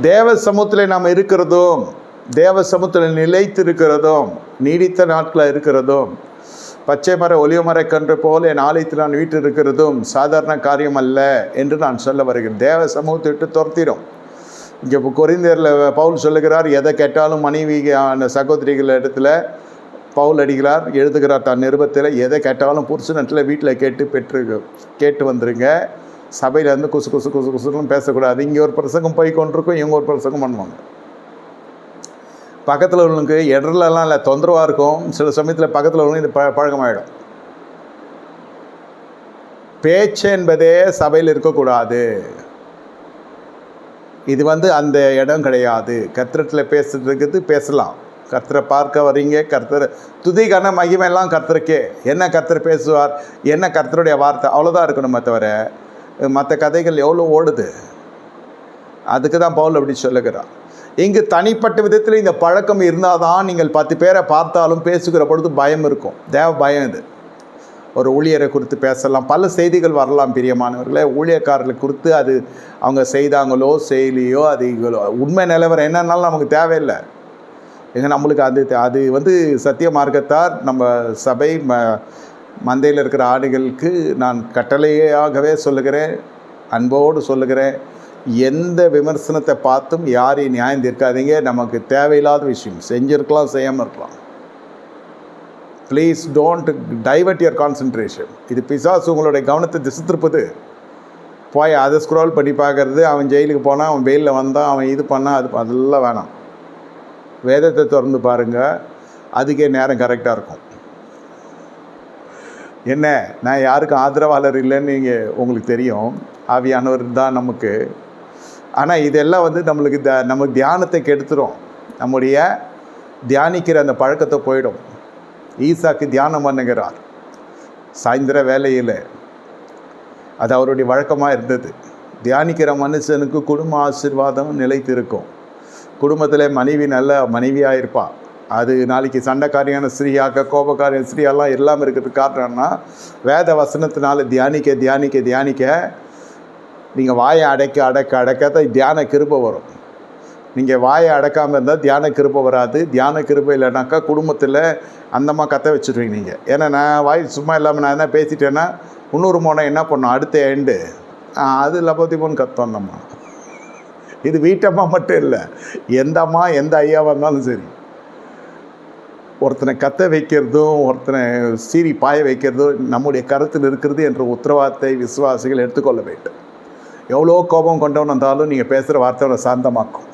தேவ சமூகத்தில் நாம் இருக்கிறதும், தேவ சமூகத்தில் நிலைத்து இருக்கிறதும், நீடித்த நாட்களில் இருக்கிறதும், பச்சை மர ஒலிவ மர கன்று போல் என் ஆலயத்தில் நான் வீட்டு இருக்கிறதும் சாதாரண காரியம் அல்ல என்று நான் சொல்ல வருகிறேன். தேவ சமூகத்தை விட்டு துரத்திடும். இங்கே கொரிந்தியரில் பவுல் சொல்லுகிறார், எதை கேட்டாலும் மனைவி அந்த சகோதரிகள் இடத்துல பவுல் அடிக்கிறார், எழுதுகிறார் தன் நிருபத்தில், எதை கேட்டாலும் புருஷனத்தில் வீட்டில் கேட்டு வந்துருங்க. சபையிலேருந்து குசு குசு குசு குசுன்னு பேசக்கூடாது. இங்கே ஒரு பிரசங்கம் போய் கொண்டிருக்கும், இவங்க ஒரு பிரசங்கம் பண்ணுவாங்க. பக்கத்தில் உள்ளவங்களுக்கு இடர்லலாம் இல்லை, தொந்தரவாக இருக்கும். சில சமயத்தில் பக்கத்தில் உள்ளவங்க இது பழக்கமாகிடும். பேச்சு என்பதே சபையில் இருக்கக்கூடாது. இது அந்த இடம் கிடையாது. கர்த்தரிடத்தில் பேசுறதுக்கு பேசலாம். கர்த்தரை பார்க்க வரீங்க, கர்த்தர் துதிக்கான மகிமையெல்லாம் கர்த்தருக்கே. என்ன கர்த்தர் பேசுவார், என்ன கர்த்தருடைய வார்த்தை, அவ்வளோதான் இருக்கணுமே தவிர மற்ற கதைகள் எவ்வளோ ஓடுது. அதுக்கு தான் பவுல் அப்படி சொல்லுகிறார். இங்கு தனிப்பட்ட விதத்தில் இந்த பழக்கம் இருந்தால் தான் நீங்கள் 10 பேரை பார்த்தாலும் பேசுகிற பொழுது பயம் இருக்கும். தேவ பயம் இது. ஒரு ஊழியரை குறித்து பேசலாம், பல செய்திகள் வரலாம். பிரியமானவர்களே, ஊழியக்காரர்களை குறித்து அது அவங்க செய்தாங்களோ செய்யலையோ, அது உண்மை நிலவரம் என்னன்னாலும் நமக்கு தேவையில்லை. நம்மளுக்கு அது சத்திய மார்க்கத்தார் நம்ம சபை மந்தையில் இருக்கிற ஆடுகளுக்கு நான் கட்டளையாகவே சொல்லுகிறேன், அன்போடு சொல்லுகிறேன். எந்த விமர்சனத்தை பார்த்தும் யாரையும் நியாயம் தீர்க்காதீங்க. நமக்கு தேவையில்லாத விஷயம் செஞ்சுருக்கலாம், செய்யாமல் இருக்கலாம். Please don't divert your concentration. இது பிசாசு உங்களுடைய கவனத்தை திசை திருப்புது. போய் அதை ஸ்க்ரோல் பண்ணி பார்க்குறது, அவன் ஜெயிலுக்கு போனால், அவன் வெயிலில் வந்தான், அவன் இது பண்ணால், அதெல்லாம் வேணாம். வேதத்தை திறந்து பாருங்கள், அதுக்கே நேரம் கரெக்டாக இருக்கும். என்ன, நான் யாருக்கும் ஆதரவாளர் இல்லைன்னு நீங்கள் உங்களுக்கு தெரியும், ஆவியானவர் தான் நமக்கு. ஆனால் இதெல்லாம் நம்மளுக்கு நம்ம தியானத்தை கெடுத்துரும். நம்முடைய தியானிக்கிற அந்த பழக்கத்தை போயிடும். ஈசாக்கு தியானம் பண்ணுகிறார் சாயந்தர வேலையில், அது அவருடைய வழக்கமாக இருந்தது. தியானிக்கிற மனுஷனுக்கு குடும்ப ஆசீர்வாதம் நிலைத்து இருக்கும். குடும்பத்தில் மனைவி நல்ல மனைவியாக இருப்பாள். அது நாளைக்கு சண்டைக்காரியான ஸ்ரீயாக, கோபக்காரியான ஸ்ரீயெல்லாம் இல்லாமல் இருக்கிறதுக்கு காரணம்னா, வேத வசனத்தினால தியானிக்க தியானிக்க தியானிக்க நீங்கள் வாயை அடைக்க தான் தியான கிருபை வரும். நீங்கள் வாயை அடக்காமல் இருந்தால் தியான கிருபை வராது. தியான கிருபை இல்லைனாக்கா குடும்பத்தில் அந்தமாக கற்ற வச்சுருவீங்க நீங்கள். ஏன்னா நான் வாய் சும்மா இல்லாமல் நான் என்ன பேசிட்டேன்னா, இன்னொரு மோனை என்ன பண்ணோம், அடுத்த எண்டு அது லபத்தி போன்னு கத்தோம்னம்மா. இது வீட்டம்மா மட்டும் இல்லை, எந்த அம்மா எந்த ஐயாவாக இருந்தாலும் சரி, ஒருத்தனை கத்த வைக்கிறதும் ஒருத்தனை சீறி பாய வைக்கிறதும் நம்முடைய கருத்தில் இருக்கிறது என்ற உத்தரவாதத்தை விசுவாசிகள் எடுத்துக்கொள்ள வேண்டும். எவ்வளோ கோபம் கொண்டவன் வந்தாலும் நீங்கள் பேசுகிற வார்த்தையோட சாந்தமாக்கும்.